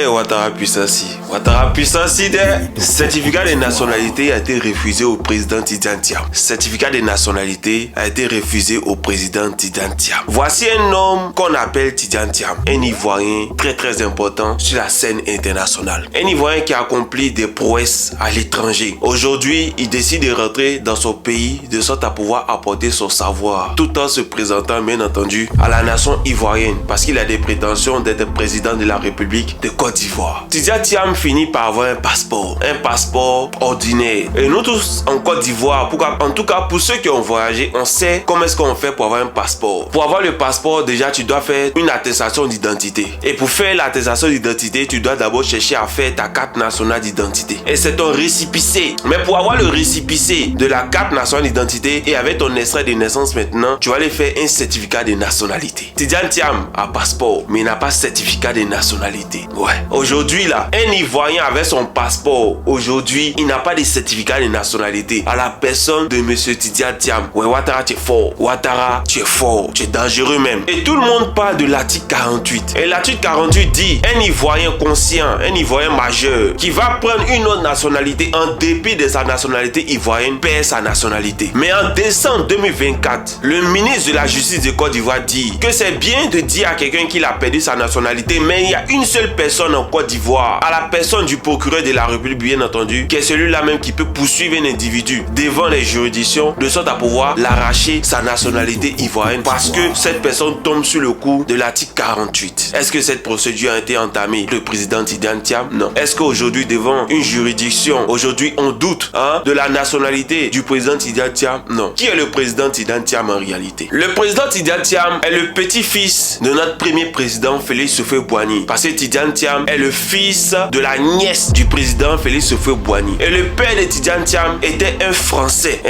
Ouattara Puissassi, le certificat de nationalité a été refusé au président Tidjane Thiam. Certificat de nationalité a été refusé au président Tidjane Thiam. Voici un homme qu'on appelle Tidjane Thiam, un Ivoirien très important sur la scène internationale. Un Ivoirien qui a accompli des prouesses à l'étranger. Aujourd'hui, il décide de rentrer dans son pays de sorte à pouvoir apporter son savoir, tout en se présentant bien entendu à la nation ivoirienne parce qu'il a des prétentions d'être président de la République de Côte d'Ivoire. Tidjane Thiam finit par avoir un passeport ordinaire. Et nous tous en Côte d'Ivoire, en tout cas pour ceux qui ont voyagé, on sait comment est-ce qu'on fait pour avoir un passeport. Pour avoir le passeport, déjà tu dois faire une attestation d'identité. Et pour faire l'attestation d'identité, tu dois d'abord chercher à faire ta carte nationale d'identité. Et c'est ton récépissé. Mais pour avoir le récépissé de la carte nationale d'identité et avec ton extrait de naissance maintenant, tu vas aller faire un certificat de nationalité. Tidjane Thiam a passeport, mais il n'a pas certificat de nationalité. Ouais. Aujourd'hui là, un Ivoirien avec son passeport, aujourd'hui, il n'a pas de certificat de nationalité. À la personne de monsieur Tidjane Thiam. Ouais, Ouattara, tu es fort. Ouattara, tu es fort. Tu es dangereux même. Et tout le monde parle de l'article 48. Et l'article 48 dit, un Ivoirien conscient, un Ivoirien majeur, qui va prendre une autre nationalité en dépit de sa nationalité ivoirienne, perd sa nationalité. Mais en décembre 2024, le ministre de la Justice de Côte d'Ivoire dit que c'est bien de dire à quelqu'un qu'il a perdu sa nationalité, mais il y a une seule personne en Côte d'Ivoire, à la personne du procureur de la République, bien entendu, qui est celui-là même qui peut poursuivre un individu devant les juridictions de sorte à pouvoir l'arracher sa nationalité ivoirienne parce que cette personne tombe sur le coup de l'article 48. Est-ce que cette procédure a été entamée le président Tidjane Thiam? Non. Est-ce qu'aujourd'hui devant une juridiction, aujourd'hui on doute de la nationalité du président Tidjane Thiam? Non. Qui est le président Tidjane Thiam en réalité? Le président Tidjane Thiam est le petit-fils de notre premier président Félix Houphouët-Boigny, parce que Tidjane Thiam est le fils de la nièce du président Félix Houphouët-Boigny. Et le père de Tidjane Thiam était un Français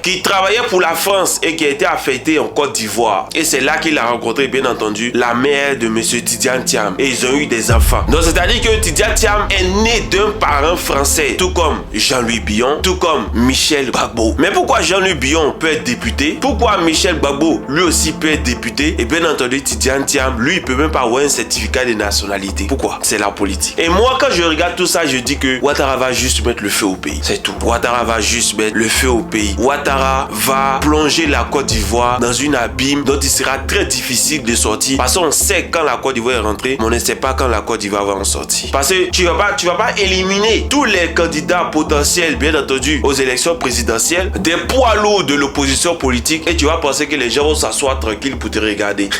qui travaillait pour la France et qui était affecté en Côte d'Ivoire. Et c'est là qu'il a rencontré bien entendu la mère de monsieur Tidjane Thiam et ils ont eu des enfants. Donc c'est-à-dire que Tidjane Thiam est né d'un parent français, tout comme Jean-Louis Billon, tout comme Michel Gbagbo. Mais pourquoi Jean-Louis Billon peut être député? Pourquoi Michel Gbagbo lui aussi peut être député? Et bien entendu Tidjane Thiam, lui il peut même pas avoir un certificat de nationalité. Pourquoi? C'est la politique. Et moi quand je regarde tout ça, je dis que Ouattara va juste mettre le feu au pays. C'est tout. Ouattara va juste mettre le feu au pays. Ouattara va plonger la Côte d'Ivoire dans une abîme dont il sera très difficile de sortir. Parce qu'on sait quand la Côte d'Ivoire est rentrée, mais on ne sait pas quand la Côte d'Ivoire va en sortir. Parce que tu vas pas éliminer tous les candidats potentiels, bien entendu, aux élections présidentielles, des poids lourds de l'opposition politique, et tu vas penser que les gens vont s'asseoir tranquilles pour te regarder.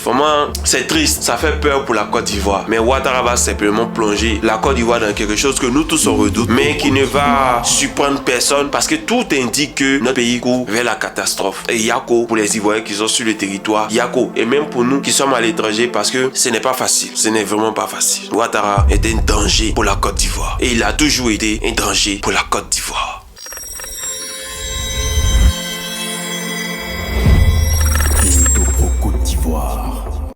Vraiment, c'est triste, ça fait peur pour la Côte d'Ivoire. Mais Ouattara va simplement plonger la Côte d'Ivoire dans quelque chose que nous tous on redoute, mais qui ne va surprendre personne parce que tout indique que notre pays court vers la catastrophe. Et Yako, pour les Ivoiriens qui sont sur le territoire, Yako, et même pour nous qui sommes à l'étranger parce que ce n'est pas facile, ce n'est vraiment pas facile. Ouattara est un danger pour la Côte d'Ivoire et il a toujours été un danger pour la Côte d'Ivoire.